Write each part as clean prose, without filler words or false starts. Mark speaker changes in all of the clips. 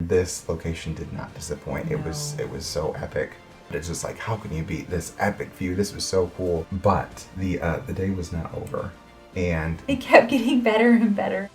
Speaker 1: This location did not disappoint.
Speaker 2: No.
Speaker 1: It was so epic. It's just like, how can you beat this epic view? This was so cool. But the day was not over, and
Speaker 2: it kept getting better and better.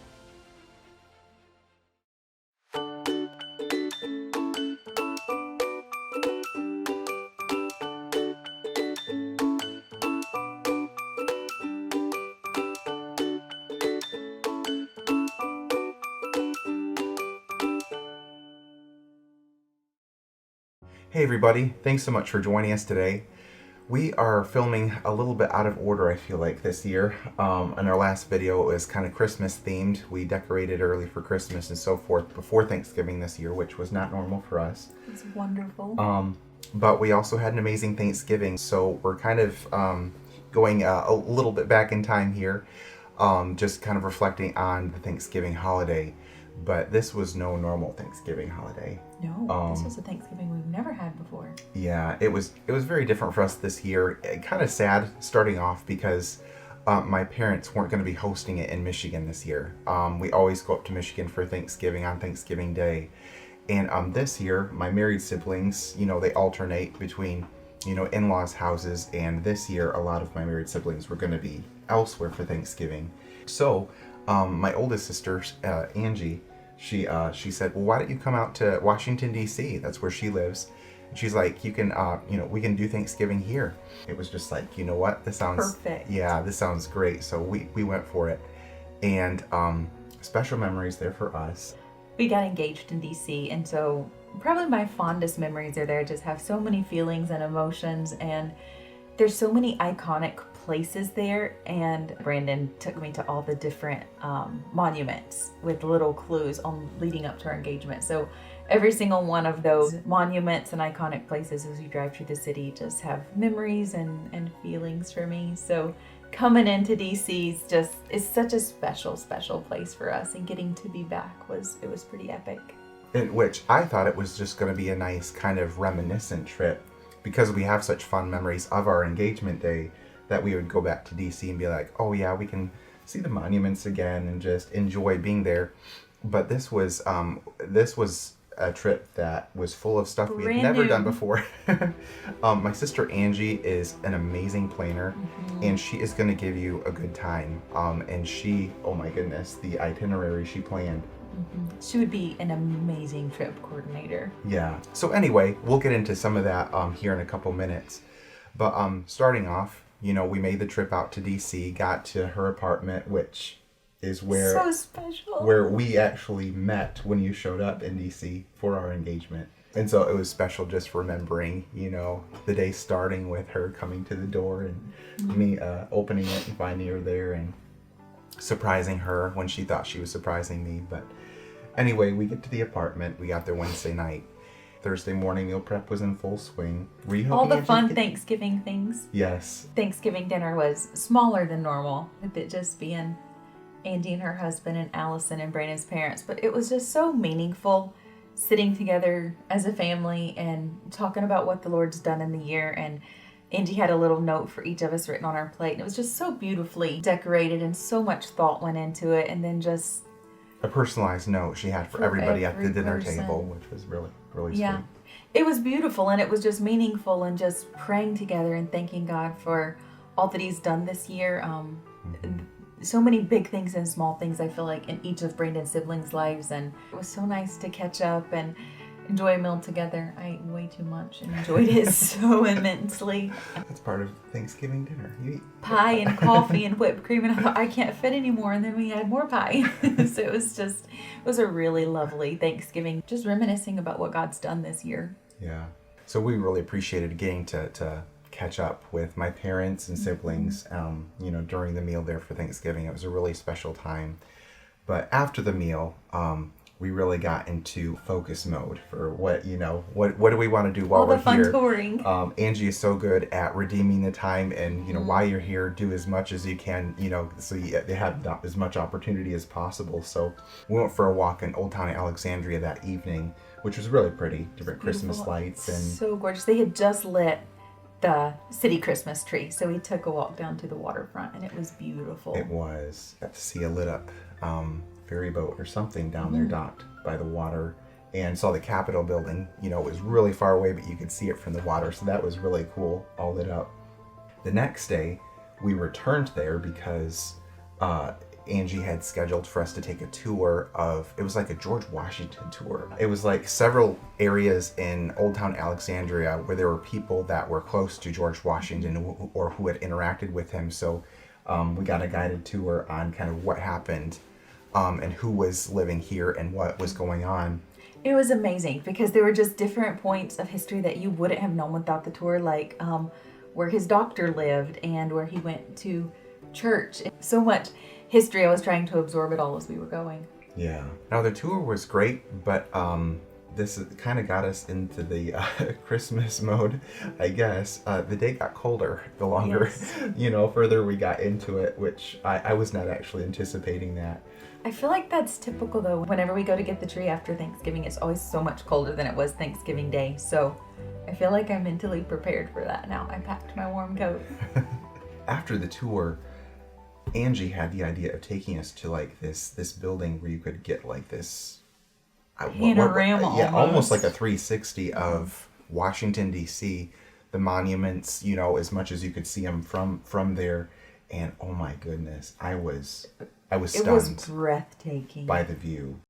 Speaker 1: Hey everybody, thanks so much for joining us today. We are filming a little bit out of order, I feel like, this year. In our last video, it was kind of Christmas themed. We decorated early for Christmas and so forth before Thanksgiving this year, which was not normal for us.
Speaker 2: It's wonderful.
Speaker 1: But we also had an amazing Thanksgiving, so we're kind of going a little bit back in time here, just kind of reflecting on the Thanksgiving holiday. But this was no normal Thanksgiving holiday.
Speaker 2: No, this was a Thanksgiving we've never had before.
Speaker 1: Yeah, it was very different for us this year. Kind of sad starting off because my parents weren't going to be hosting it in Michigan this year. We always go up to Michigan for Thanksgiving on Thanksgiving Day. And this year, my married siblings, they alternate between, in-laws' houses. And this year, a lot of my married siblings were going to be elsewhere for Thanksgiving. So my oldest sister, Angie, she said, well, why don't you come out to Washington, D.C.? That's where she lives. And she's like, you can, we can do Thanksgiving here. It was just like, you know what? This sounds
Speaker 2: perfect.
Speaker 1: Yeah, this sounds great. So we went for it. And special memories there for us.
Speaker 2: We got engaged in D.C. and so probably my fondest memories are there. Just have so many feelings and emotions, and there's so many iconic places there, and Brandon took me to all the different monuments with little clues on leading up to our engagement. So every single one of those monuments and iconic places as we drive through the city just have memories and feelings for me. So coming into DC is such a special place for us, and getting to be back was pretty epic.
Speaker 1: In which I thought it was just going to be a nice kind of reminiscent trip, because we have such fond memories of our engagement day, that we would go back to DC and be like, oh yeah, we can see the monuments again and just enjoy being there. But this was a trip that was full of stuff we had never done before. My sister Angie is an amazing planner, and she is going to give you a good time. And she, oh my goodness, the itinerary she planned.
Speaker 2: She would be an amazing trip coordinator.
Speaker 1: Yeah. So anyway, we'll get into some of that here in a couple minutes. But starting off, we made the trip out to DC, got to her apartment, which is
Speaker 2: so special,
Speaker 1: where we actually met when you showed up in DC for our engagement. And so it was special just remembering, the day starting with her coming to the door and me opening it and finding her there and surprising her when she thought she was surprising me. But anyway, we get to the apartment. We got there Wednesday night. Thursday morning, meal prep was in full swing. Were you
Speaker 2: all the fun Thanksgiving things?
Speaker 1: Yes.
Speaker 2: Thanksgiving dinner was smaller than normal, with it just being Andy and her husband and Allison and Brandon's parents. But it was just so meaningful sitting together as a family and talking about what the Lord's done in the year. And Andy had a little note for each of us written on our plate. And it was just so beautifully decorated, and so much thought went into it. And then just
Speaker 1: a personalized note she had for everybody at the dinner table, which was really sweet.
Speaker 2: It was beautiful, and it was just meaningful, and just praying together and thanking God for all that He's done this year. So many big things and small things, I feel like, in each of Brandon's siblings' lives, and it was so nice to catch up and enjoy a meal together. I ate way too much and enjoyed it so immensely.
Speaker 1: That's part of Thanksgiving dinner. You eat
Speaker 2: pie and coffee and whipped cream, and I thought, I can't fit anymore, and then we had more pie. So it was a really lovely Thanksgiving, just reminiscing about what God's done this year.
Speaker 1: Yeah. So we really appreciated getting to catch up with my parents and siblings, during the meal there for Thanksgiving. It was a really special time. But after the meal, we really got into focus mode for what do we want to do while
Speaker 2: all
Speaker 1: we're
Speaker 2: the fun
Speaker 1: here.
Speaker 2: Touring.
Speaker 1: Angie is so good at redeeming the time, and while you're here, do as much as you can, so you have as much opportunity as possible. So we went for a walk in Old Town Alexandria that evening, which was really pretty. Different Christmas lights and
Speaker 2: so gorgeous. They had just lit the city Christmas tree, so we took a walk down to the waterfront, and it was beautiful.
Speaker 1: It was. Got to see a lit up ferry boat or something down there docked by the water, and saw the Capitol building. You know, it was really far away, but you could see it from the water. So that was really cool, all lit up. The next day, we returned there because Angie had scheduled for us to take a tour of, it was like a George Washington tour. It was like several areas in Old Town Alexandria where there were people that were close to George Washington or who had interacted with him. So we got a guided tour on kind of what happened and who was living here and what was going on.
Speaker 2: It was amazing because there were just different points of history that you wouldn't have known without the tour, like where his doctor lived and where he went to church. So much history. I was trying to absorb it all as we were going.
Speaker 1: Yeah. Now the tour was great, but this kind of got us into the Christmas mode, I guess. The day got colder the longer,
Speaker 2: Yes.
Speaker 1: Further we got into it, which I was not actually anticipating that.
Speaker 2: I feel like that's typical though. Whenever we go to get the tree after Thanksgiving, it's always so much colder than it was Thanksgiving Day. So I feel like I'm mentally prepared for that now. I packed my warm coat.
Speaker 1: After the tour, Angie had the idea of taking us to like this building where you could get like this
Speaker 2: Panorama
Speaker 1: almost like a 360 of Washington D.C., the monuments, as much as you could see them from there. And oh my goodness, I was stunned.
Speaker 2: It was breathtaking
Speaker 1: by the view.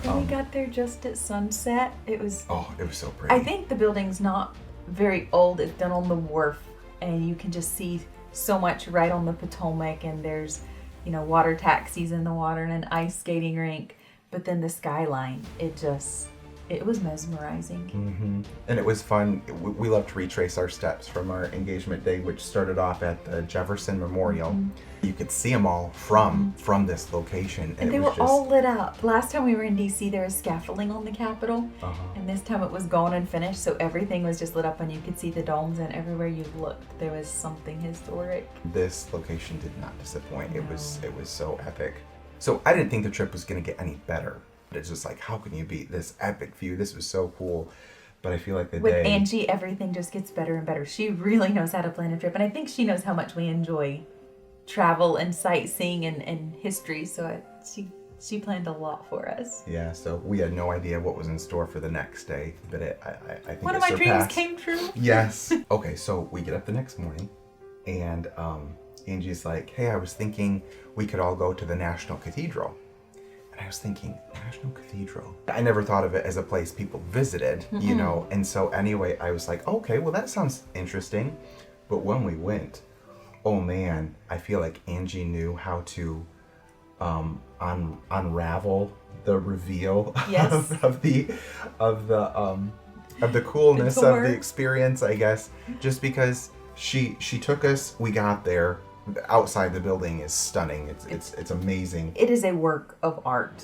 Speaker 2: And we got there just at sunset. It was
Speaker 1: so pretty.
Speaker 2: I think the building's not very old. It's done on the wharf, and you can just see so much right on the Potomac, and there's, water taxis in the water and an ice skating rink. But then the skyline, it was mesmerizing.
Speaker 1: Mm-hmm. And it was fun. We love to retrace our steps from our engagement day, which started off at the Jefferson Memorial. Mm-hmm. You could see them all from this location.
Speaker 2: And they were all lit up. Last time we were in D.C., there was scaffolding on the Capitol. And this time it was gone and finished, so everything was just lit up and you could see the domes, and everywhere you looked, there was something historic.
Speaker 1: This location did not disappoint.
Speaker 2: No.
Speaker 1: It was so epic. So I didn't think the trip was going to get any better. It's just like, how can you beat this epic view? This was so cool. But I feel like
Speaker 2: with Angie, everything just gets better and better. She really knows how to plan a trip, and I think she knows how much we enjoy travel and sightseeing and history. So she planned a lot for us.
Speaker 1: Yeah. So we had no idea what was in store for the next day, but I think
Speaker 2: one of my dreams came true.
Speaker 1: Yes. Okay. So we get up the next morning, and Angie's like, "Hey, I was thinking we could all go to the National Cathedral." And I was thinking, National Cathedral? I never thought of it as a place people visited, And so anyway, I was like, okay, well, that sounds interesting. But when we went, oh man, I feel like Angie knew how to unravel the reveal
Speaker 2: yes.
Speaker 1: of the coolness of the experience, I guess. Just because she took us, we got there. Outside the building is stunning. It's amazing.
Speaker 2: It is a work of art.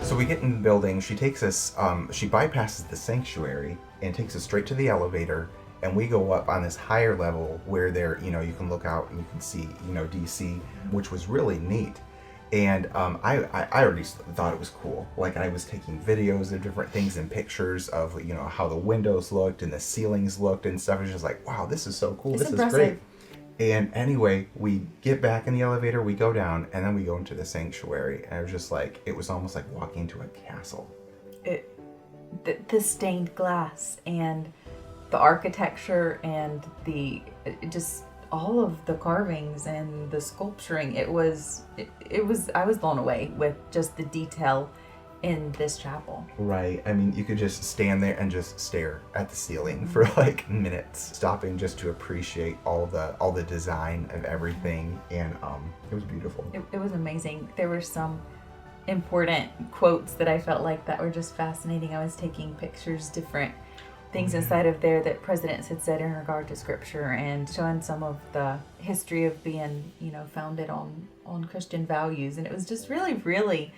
Speaker 1: So we get in the building. She takes us. She bypasses the sanctuary and takes us straight to the elevator. And we go up on this higher level where you can look out and you can see, DC, which was really neat. And I already thought it was cool. Like I was taking videos of different things and pictures of, how the windows looked and the ceilings looked and stuff. I was just like, wow, this is so cool. This is great. And anyway, we get back in the elevator, we go down, and then we go into the sanctuary. And I was just like, it was almost like walking into a castle.
Speaker 2: The stained glass and the architecture and just all of the carvings and the sculpturing, I was blown away with just the detail in this chapel.
Speaker 1: Right. I mean, you could just stand there and just stare at the ceiling for like minutes, stopping just to appreciate all the design of everything, and it was beautiful.
Speaker 2: It was amazing. There were some important quotes that I felt like that were just fascinating. I was taking pictures, different things inside of there that presidents had said in regard to scripture, and showing some of the history of being, founded on Christian values. And it was just really, really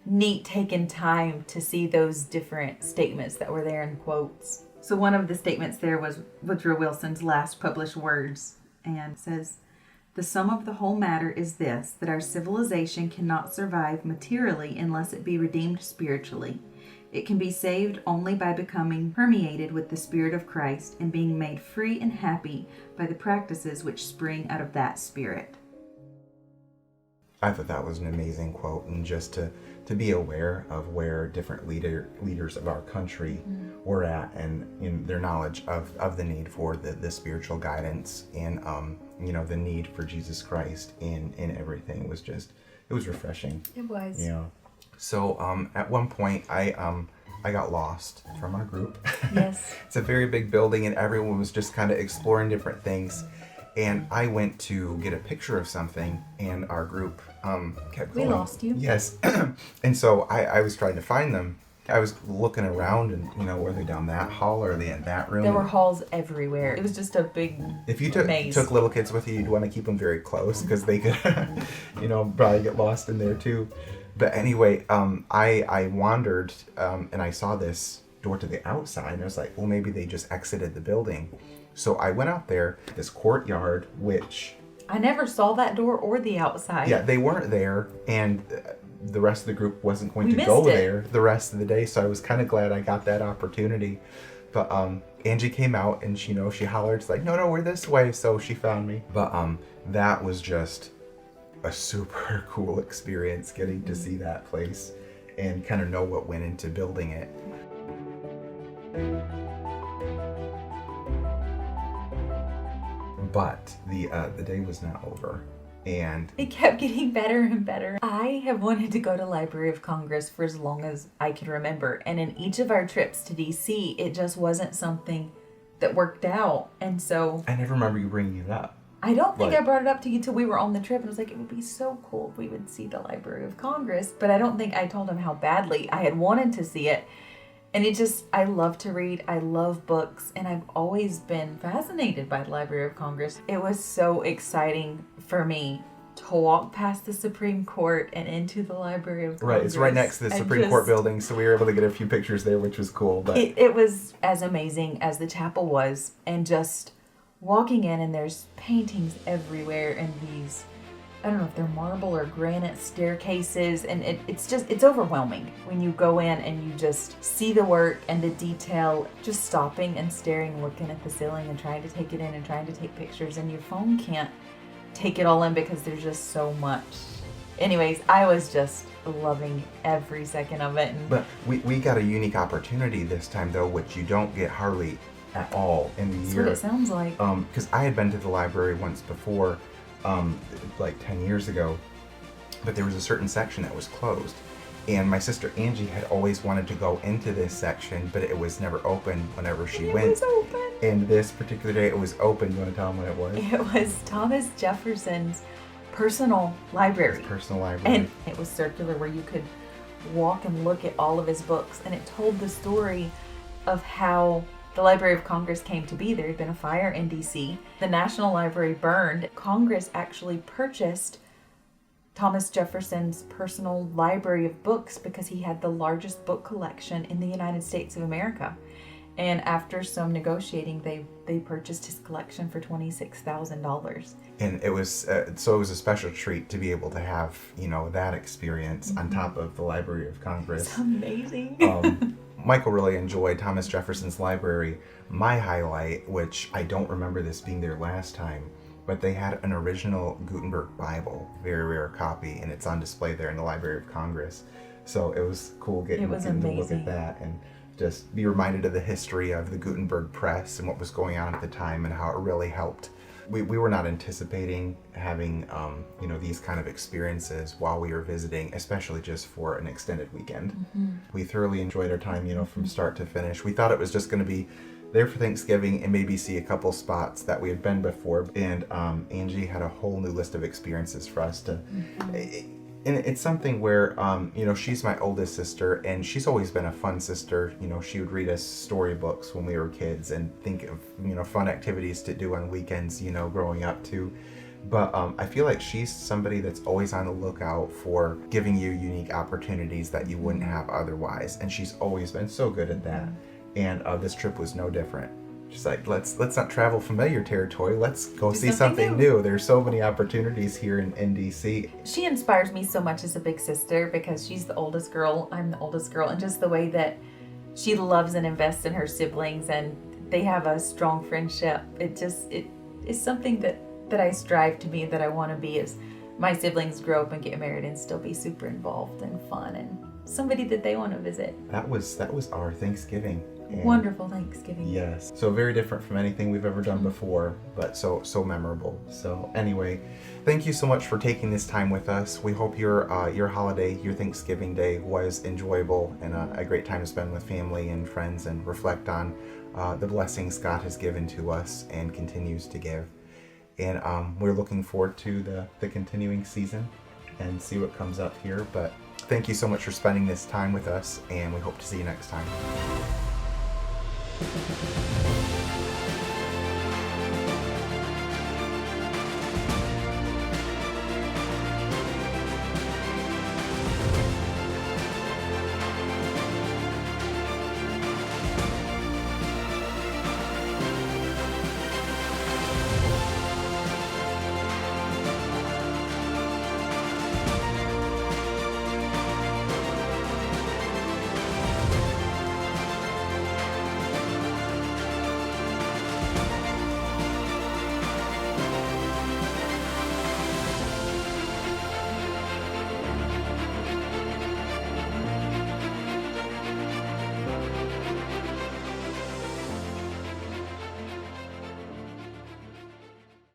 Speaker 2: neat taking time to see those different statements that were there in quotes. So one of the statements there was Woodrow Wilson's last published words, and says, "The sum of the whole matter is this, that our civilization cannot survive materially unless it be redeemed spiritually. It can be saved only by becoming permeated with the Spirit of Christ and being made free and happy by the practices which spring out of that Spirit."
Speaker 1: I thought that was an amazing quote, and just to be aware of where different leaders of our country were at, and in their knowledge of the need for the spiritual guidance, and the need for Jesus Christ in everything was just, it was refreshing.
Speaker 2: It was.
Speaker 1: Yeah. So at one point I got lost from our group.
Speaker 2: Yes.
Speaker 1: It's a very big building, and everyone was just kind of exploring different things. And I went to get a picture of something, and our group kept going.
Speaker 2: We lost you.
Speaker 1: Yes. And so I was trying to find them. I was looking around, and were they down that hall, or are they in that room?
Speaker 2: There were halls everywhere. It was just a big
Speaker 1: If you
Speaker 2: maze.
Speaker 1: took little kids with you, you'd want to keep them very close, because they could, probably get lost in there too. But anyway, I wandered, and I saw this door to the outside, and I was like, well, maybe they just exited the building. So I went out there, this courtyard, which...
Speaker 2: I never saw that door or the outside.
Speaker 1: Yeah, they weren't there, and the rest of the group wasn't going
Speaker 2: We
Speaker 1: to go
Speaker 2: missed it.
Speaker 1: there the rest of the day, so I was kind of glad I got that opportunity. But Angie came out, and she hollered, it's like, no, we're this way, so she found me. But that was just a super cool experience, getting to see that place and kind of know what went into building it. But the day was not over, and
Speaker 2: it kept getting better and better. I have wanted to go to Library of Congress for as long as I can remember, and in each of our trips to DC, it just wasn't something that worked out. And so
Speaker 1: I never remember you bringing it up.
Speaker 2: I don't think
Speaker 1: Like-
Speaker 2: I brought it up to you till we were on the trip, and I was like, it would be so cool if we would see the Library of Congress. But I don't think I told him how badly I had wanted to see it. And I love to read, I love books, and I've always been fascinated by the Library of Congress. It was so exciting for me to walk past the Supreme Court and into the Library of Congress.
Speaker 1: Right, it's right next to the Supreme Court building, so we were able to get a few pictures there, which was cool. But
Speaker 2: it was as amazing as the chapel was, and just walking in, and there's paintings everywhere, and these, I don't know if they're marble or granite staircases, and it's overwhelming when you go in and you just see the work and the detail, just stopping and staring, looking at the ceiling and trying to take it in and trying to take pictures, and your phone can't take it all in because there's just so much. Anyways, I was just loving every second of it.
Speaker 1: But we got a unique opportunity this time, though, which you don't get hardly at all in the
Speaker 2: That's
Speaker 1: year.
Speaker 2: what it sounds like.
Speaker 1: Because I had been to the library once before, like 10 years ago, but there was a certain section that was closed. And my sister Angie had always wanted to go into this section, but it was never open whenever she went.
Speaker 2: It was open.
Speaker 1: And this particular day it was open. You want to tell them what it was?
Speaker 2: It was Thomas Jefferson's personal library.
Speaker 1: His personal library.
Speaker 2: And it was circular, where you could walk and look at all of his books. And it told the story of how the Library of Congress came to be. There had been a fire in DC. The National Library burned. Congress actually purchased Thomas Jefferson's personal library of books because he had the largest book collection in the United States of America. And after some negotiating, they purchased his collection for $26,000.
Speaker 1: And it was so it was a special treat to be able to have that experience on top of the Library of Congress.
Speaker 2: It's amazing.
Speaker 1: Michael really enjoyed Thomas Jefferson's library. My highlight, which I don't remember this being there last time, but they had an original Gutenberg Bible, very rare copy, and it's on display there in the Library of Congress. So it was cool getting to look
Speaker 2: amazing.
Speaker 1: at that and just be reminded of the history of the Gutenberg press and what was going on at the time and how it really helped. We were not anticipating having these kind of experiences while we were visiting, especially just for an extended weekend. Mm-hmm. We thoroughly enjoyed our time, from start to finish. We thought it was just going to be there for Thanksgiving and maybe see a couple spots that we had been before. And Angie had a whole new list of experiences for us to. And it's something where, she's my oldest sister, and she's always been a fun sister. She would read us storybooks when we were kids and think of, fun activities to do on weekends, growing up too. But I feel like she's somebody that's always on the lookout for giving you unique opportunities that you wouldn't have otherwise. And she's always been so good at that. And this trip was no different. She's like, let's not travel familiar territory. Let's go see something new. There's so many opportunities here in DC.
Speaker 2: She inspires me so much as a big sister because she's the oldest girl. I'm the oldest girl. And just the way that she loves and invests in her siblings, and they have a strong friendship. It is something that I strive to be, that I want to be, as my siblings grow up and get married and still be super involved and fun and somebody that they want to visit.
Speaker 1: That was our Thanksgiving.
Speaker 2: And wonderful Thanksgiving.
Speaker 1: Yes. So very different from anything we've ever done before, but so memorable. So anyway, thank you so much for taking this time with us. We hope your holiday, your Thanksgiving Day, was enjoyable and a great time to spend with family and friends and reflect on the blessings God has given to us and continues to give. And we're looking forward to the continuing season and see what comes up here. But thank you so much for spending this time with us, and we hope to see you next time.